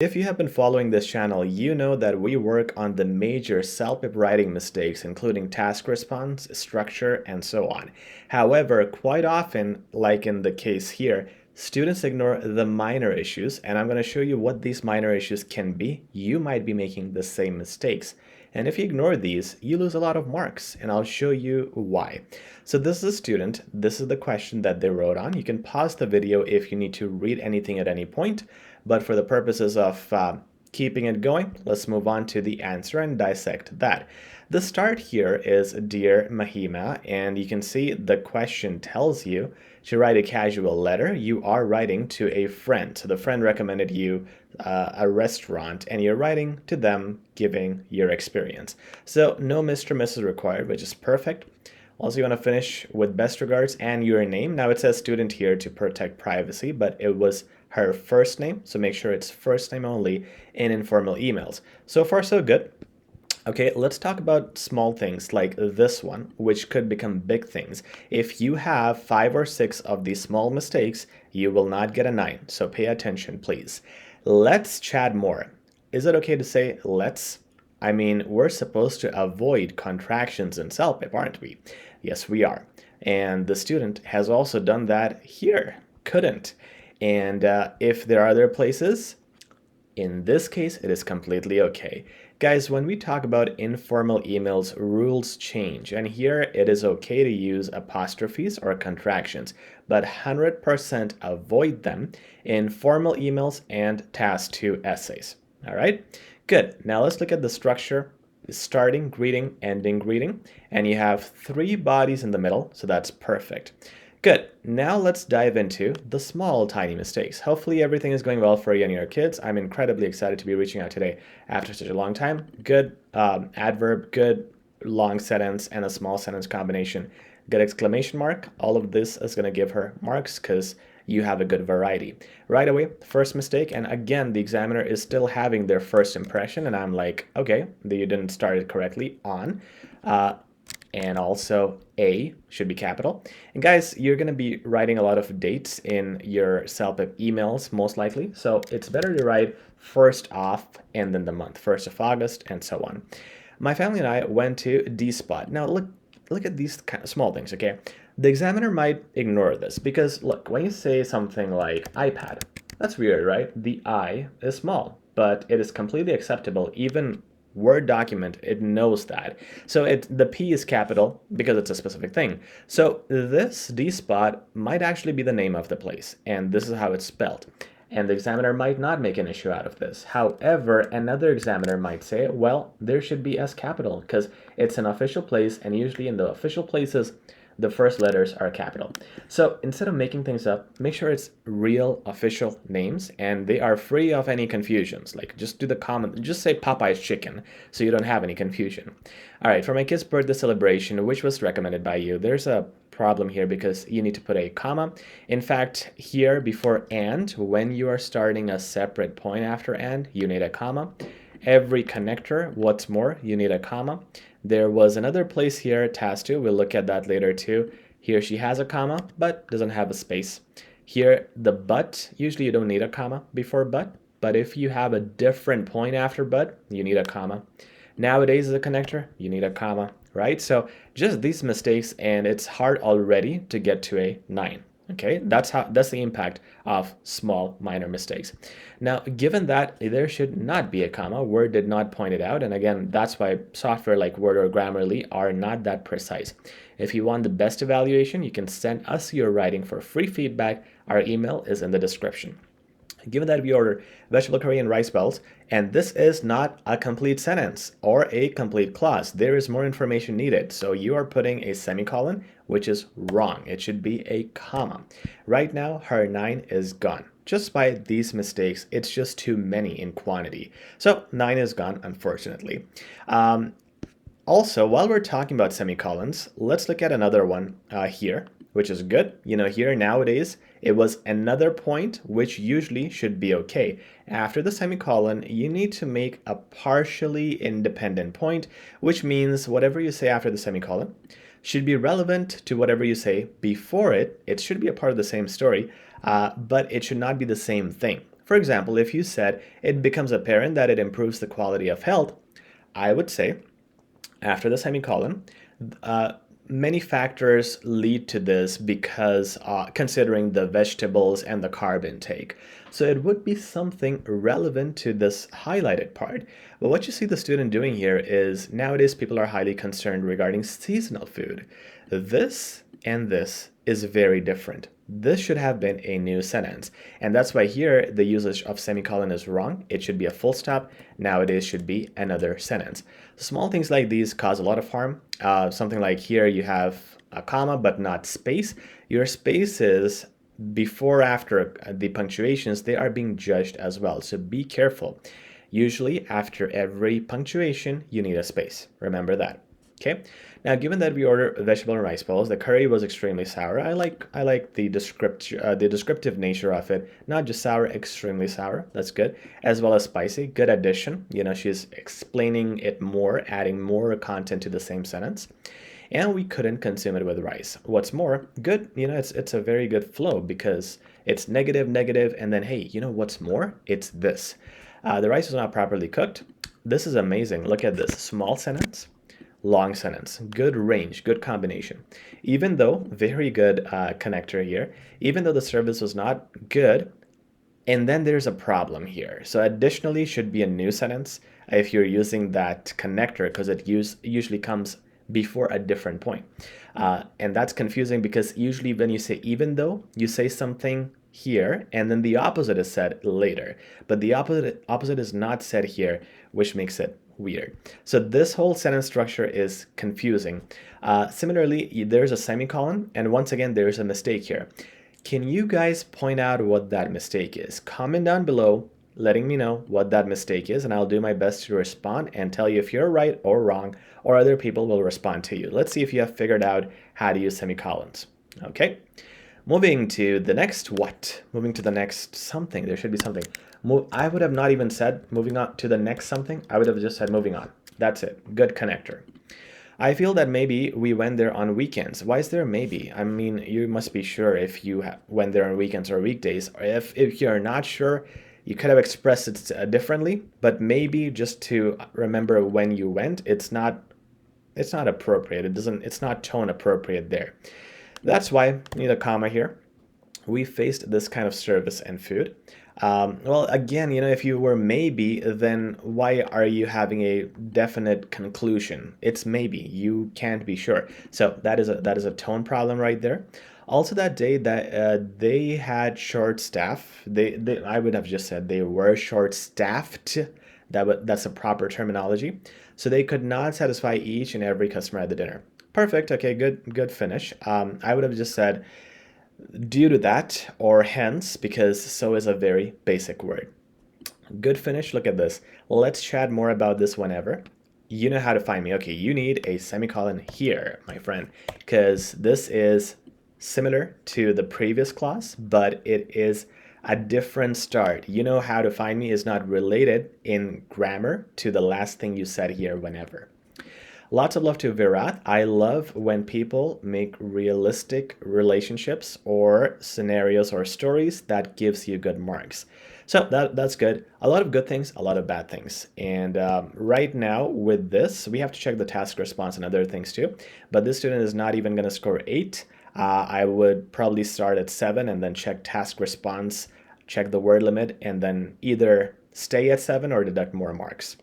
If you have been following this channel, you know that we work on the major CELPIP writing mistakes, including task response, structure, and so on. However, quite often, like in the case here, students ignore the minor issues, and I'm going to show you what these minor issues can be. You might be making the same mistakes. And if you ignore these, you lose a lot of marks, and I'll show you why. So this is a student. This is the question that they wrote on. You can pause the video if you need to read anything at any point. But for the purposes of keeping it going, let's move on to the answer and dissect that. The start here is Dear Mahima, and you can see the question tells you to write a casual letter. You are writing to a friend. So the friend recommended you a restaurant, and you're writing to them giving your experience. So no Mr. Mrs. required, which is perfect. Also, you want to finish with best regards and your name. Now it says student here to protect privacy, but it was her first name, so make sure it's first name only in informal emails. So far, so good. Okay, let's talk about small things like this one, which could become big things. If you have 5 or 6 of these small mistakes, you will not get a 9. So pay attention, please. Let's chat more. Is it okay to say let's? I mean, we're supposed to avoid contractions in CELPIP, aren't we? Yes, we are. And the student has also done that here. Couldn't. And if there are other places, in this case, it is completely okay. Guys, when we talk about informal emails, rules change. And here it is okay to use apostrophes or contractions, but 100% avoid them in formal emails and task 2 essays. All right, good. Now let's look at the structure. Starting greeting, ending greeting, and you have 3 bodies in the middle, so that's perfect. Good. Now let's dive into the small, tiny mistakes. Hopefully everything is going well for you and your kids. I'm incredibly excited to be reaching out today after such a long time. Good adverb, good long sentence, and a small sentence combination. Good exclamation mark. All of this is going to give her marks because you have a good variety. Right away, first mistake, and again, the examiner is still having their first impression, and I'm like, okay, you didn't start it correctly on. And also A should be capital. And guys, you're going to be writing a lot of dates in your CELPIP emails, most likely. So it's better to write first off and then the month, 1st of August, and so on. My family and I went to D spot. Now look at these kind of small things, okay? The examiner might ignore this because look, when you say something like iPad, that's weird, right? The I is small, but it is completely acceptable even Word document, it knows that. So the P is capital because it's a specific thing. So this D spot might actually be the name of the place, and this is how it's spelled. And the examiner might not make an issue out of this. However, another examiner might say, well, there should be S capital because it's an official place, and usually in the official places, the first letters are capital. So instead of making things up, make sure it's real official names and they are free of any confusions. Like just do the common, just say Popeye's chicken so you don't have any confusion. All right, for my kid's birthday celebration, which was recommended by you, there's a problem here because you need to put a comma. In fact, here before and, when you are starting a separate point after and, you need a comma. Every connector, what's more, you need a comma. There was another place here, task 2, we'll look at that later too. Here she has a comma, but doesn't have a space. Here, the but, usually you don't need a comma before but if you have a different point after but, you need a comma. Nowadays, as a connector, you need a comma, right? So just these mistakes, and it's hard already to get to a 9. Okay, that's the impact of small minor mistakes. Now, given that there should not be a comma, Word did not point it out, and again, that's why software like Word or Grammarly are not that precise. If you want the best evaluation, you can send us your writing for free feedback. Our email is in the description. Given that we order vegetable curry and rice bells, and this is not a complete sentence or a complete clause, there is more information needed. So you are putting a semicolon, which is wrong. It should be a comma. Right now, her 9 is gone. Just by these mistakes, it's just too many in quantity. So 9 is gone, unfortunately. Also, while we're talking about semicolons, let's look at another one here, which is good. You know, here nowadays, it was another point, which usually should be okay. After the semicolon, you need to make a partially independent point, which means whatever you say after the semicolon should be relevant to whatever you say before it. It should be a part of the same story, but it should not be the same thing. For example, if you said it becomes apparent that it improves the quality of health, I would say after the semicolon, uh, many factors lead to this because considering the vegetables and the carb intake. So it would be something relevant to this highlighted part. But what you see the student doing here is nowadays people are highly concerned regarding seasonal food. This and this is very different. This should have been a new sentence. And that's why here the usage of semicolon is wrong. It should be a full stop. Nowadays should be another sentence. Small things like these cause a lot of harm. Something like here you have a comma but not space. Your spaces before after the punctuations, they are being judged as well. So be careful. Usually after every punctuation, you need a space. Remember that. Okay. Now, given that we order vegetable and rice bowls, the curry was extremely sour. I like the descriptive nature of it. Not just sour, extremely sour. That's good. As well as spicy. Good addition. You know, she's explaining it more, adding more content to the same sentence. And we couldn't consume it with rice. What's more, good. You know, it's a very good flow because it's negative, negative, and then hey, you know what's more? It's this. The rice was not properly cooked. This is amazing. Look at this small sentence. Long sentence, good range, good combination. Even though, very good connector here, even though the service was not good, and then there's a problem here. So additionally should be a new sentence if you're using that connector because it usually comes before a different point. And that's confusing because usually when you say even though, you say something here and then the opposite is said later. But the opposite is not said here, which makes it weird. So this whole sentence structure is confusing. Similarly, there's a semicolon, and once again, there's a mistake here. Can you guys point out what that mistake is? Comment down below, letting me know what that mistake is, and I'll do my best to respond and tell you if you're right or wrong, or other people will respond to you. Let's see if you have figured out how to use semicolons. Okay. Moving to the next what? Moving to the next something. There should be something. I would have not even said moving on to the next something. I would have just said moving on. That's it. Good connector. I feel that maybe we went there on weekends. Why is there maybe? I mean, you must be sure if you went there on weekends or weekdays. Or if you're not sure, you could have expressed it differently. But maybe just to remember when you went, it's not appropriate. It's not tone appropriate there. That's why you need a comma here. We faced this kind of service and food. Well, again, you know, if you were maybe, then why are you having a definite conclusion? It's maybe. You can't be sure. So that is a tone problem right there. Also, that day that they had short staff. I would have just said they were short staffed. That's a proper terminology. So they could not satisfy each and every customer at the dinner. Perfect. Okay, good finish. I would have just said due to that or hence because so is a very basic word. Good finish. Look at this. Let's chat more about this whenever. You know how to find me. Okay, you need a semicolon here, my friend, because this is similar to the previous clause, but it is a different start. You know how to find me is not related in grammar to the last thing you said here whenever. Lots of love to Virat. I love when people make realistic relationships or scenarios or stories that gives you good marks. So that's good. A lot of good things, a lot of bad things. And right now with this, we have to check the task response and other things too. But this student is not even going to score 8. I would probably start at 7 and then check task response, check the word limit, and then either stay at 7 or deduct more marks.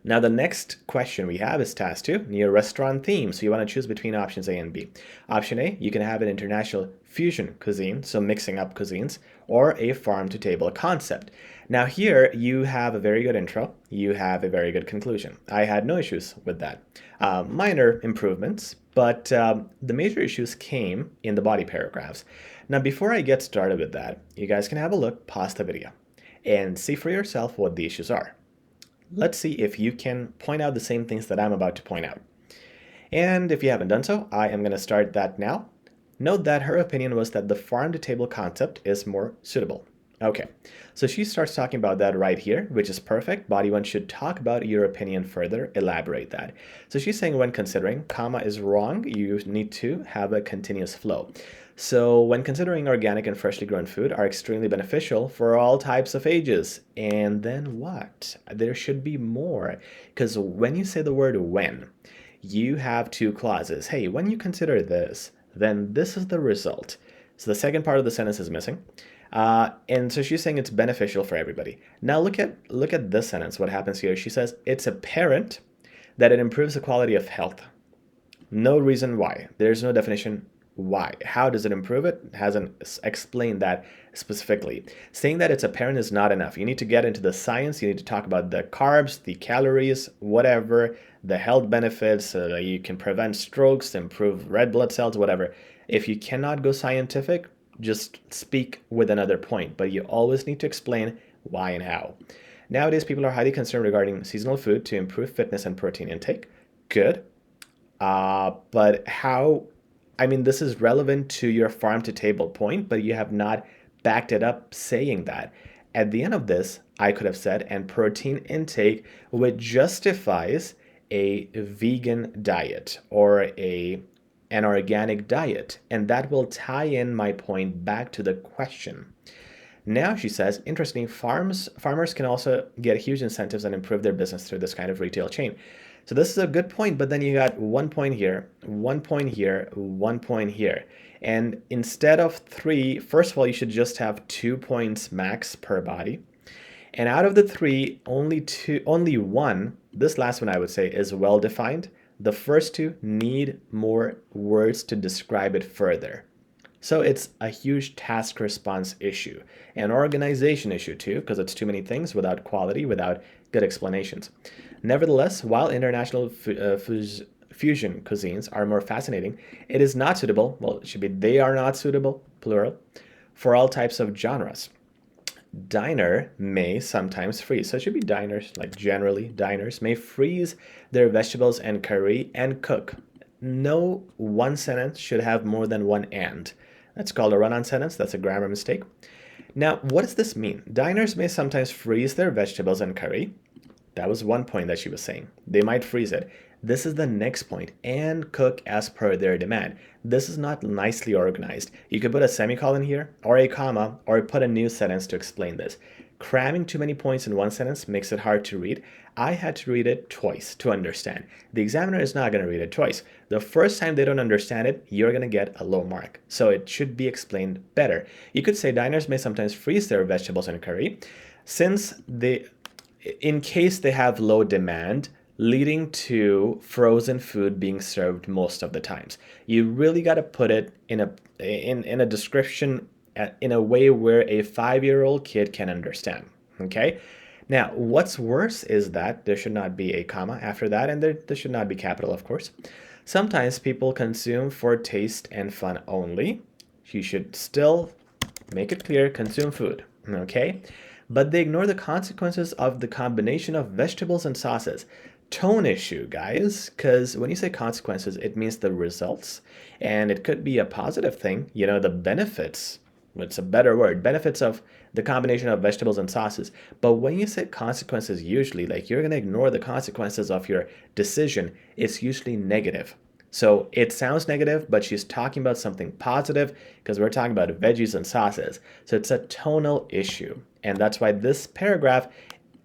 Now the next question we have is task 2, near restaurant theme. So you want to choose between options A and B. Option A, you can have an international fusion cuisine, so mixing up cuisines, or a farm to table concept. Now here you have a very good intro, you have a very good conclusion. I had no issues with that. Minor improvements, but the major issues came in the body paragraphs. Now before I get started with that, you guys can have a look, pause the video, and see for yourself what the issues are. Let's see if you can point out the same things that I'm about to point out. And if you haven't done so, I am going to start that now. Note that her opinion was that the farm-to-table concept is more suitable. Okay, so she starts talking about that right here, which is perfect. Body 1 should talk about your opinion further, elaborate that. So she's saying when considering, comma is wrong, you need to have a continuous flow. So when considering organic and freshly grown food are extremely beneficial for all types of ages. And then what? There should be more. Because when you say the word when, you have two clauses. Hey, when you consider this, then this is the result. So the second part of the sentence is missing. And so she's saying it's beneficial for everybody. Now look at this sentence. What happens here? She says it's apparent that it improves the quality of health. No reason why. There's no definition why. How does it improve it? It hasn't explained that specifically. Saying that it's apparent is not enough. You need to get into the science. You need to talk about the carbs, the calories, whatever, the health benefits. You can prevent strokes, improve red blood cells, whatever. If you cannot go scientific, just speak with another point. But you always need to explain why and how. Nowadays, people are highly concerned regarding seasonal food to improve fitness and protein intake. Good. But how, I mean, this is relevant to your farm to table point, but you have not backed it up saying that. At the end of this, I could have said, and protein intake, which justifies a vegan diet or an organic diet. And that will tie in my point back to the question. Now she says, interesting, farmers can also get huge incentives and improve their business through this kind of retail chain. So this is a good point, but then you got 1 point here, 1 point here, 1 point here. And instead of 3, first of all, you should just have 2 points max per body. And out of the 3, only 1, this last one I would say is well defined. The first 2 need more words to describe it further. So it's a huge task response issue, an organization issue too, because it's too many things without quality, without good explanations. Nevertheless, while international fusion cuisines are more fascinating, it is not suitable, well, it should be they are not suitable, plural, for all types of genres. Diner may sometimes freeze. So it should be diners, like generally, diners may freeze their vegetables and curry and cook. No one sentence should have more than one and. That's called a run-on sentence. That's a grammar mistake. Now, what does this mean? Diners may sometimes freeze their vegetables and curry. That was 1 point that she was saying. They might freeze it. This is the next point, and cook as per their demand. This is not nicely organized. You could put a semicolon here, or a comma, or put a new sentence to explain this. Cramming too many points in one sentence makes it hard to read. I had to read it twice to understand. The examiner is not going to read it twice. The first time they don't understand it, you're going to get a low mark. So it should be explained better. You could say diners may sometimes freeze their vegetables and curry in case they have low demand, leading to frozen food being served most of the times. You really got to put it in a description in a way where a 5-year-old kid can understand. Okay. Now, what's worse is that there should not be a comma after that, and there should not be capital, of course. Sometimes people consume for taste and fun only. You should still make it clear, consume food. Okay. But they ignore the consequences of the combination of vegetables and sauces. Tone issue, guys, because when you say consequences, it means the results, and it could be a positive thing, the benefits. It's a better word, benefits of the combination of vegetables and sauces. But when you say consequences, usually, like you're going to ignore the consequences of your decision, it's usually negative. So it sounds negative, but she's talking about something positive because we're talking about veggies and sauces. So it's a tonal issue. And that's why this paragraph,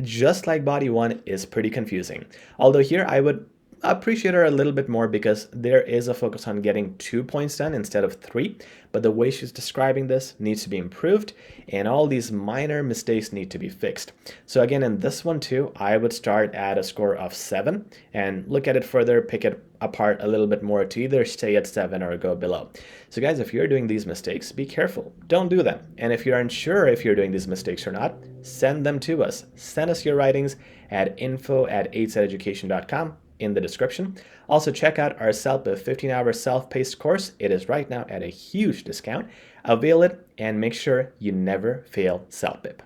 just like body 1, is pretty confusing. Although here I would appreciate her a little bit more because there is a focus on getting 2 points done instead of 3. But the way she's describing this needs to be improved, and all these minor mistakes need to be fixed. So again, in this one too, I would start at a score of 7 and look at it further, pick it apart a little bit more to either stay at 7 or go below. So guys, if you're doing these mistakes, be careful. Don't do them. And if you're unsure if you're doing these mistakes or not, send them to us. Send us your writings at info@hzadeducation.com in the description. Also check out our CELPIP 15-hour self-paced course. It is right now at a huge discount. Avail it and make sure you never fail CELPIP.